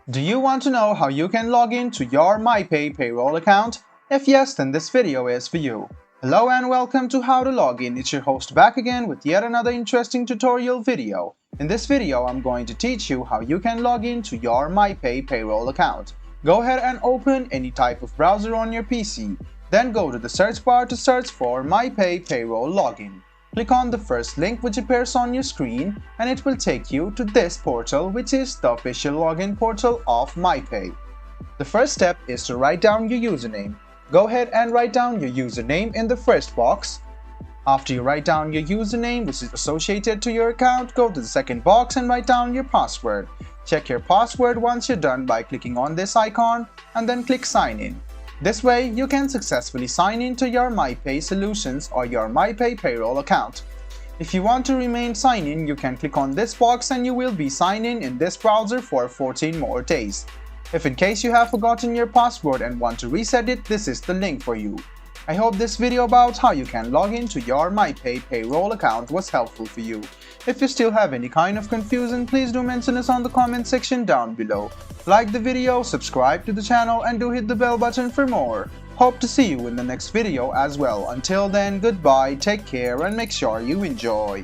Do you want to know how you can log in to your Mypay Payroll account? If yes, then this video is for you. Hello and welcome to How to Log In. It's your host back again with yet another interesting tutorial video. In this video, I'm going to teach you how you can log in to your Mypay Payroll account. Go ahead and open any type of browser on your PC. Then go to the search bar to search for Mypay Payroll Login. Click on the first link which appears on your screen and it will take you to this portal, which is the official login portal of Mypay. The first step is to write down your username. Go ahead and write down your username in the first box. After you write down your username which is associated to your account, go to the second box and write down your password. Check your password once you're done by clicking on this icon and then click sign in. This way, you can successfully sign into your Mypay Solutions or your Mypay Payroll account. If you want to remain signed in, you can click on this box and you will be signed in this browser for 14 more days. If in case you have forgotten your password and want to reset it, this is the link for you. I hope this video about how you can log into your Mypay Payroll account was helpful for you. If you still have any kind of confusion, please do mention us on the comment section down below. Like the video, subscribe to the channel and do hit the bell button for more. Hope to see you in the next video as well. Until then, goodbye, take care and make sure you enjoy.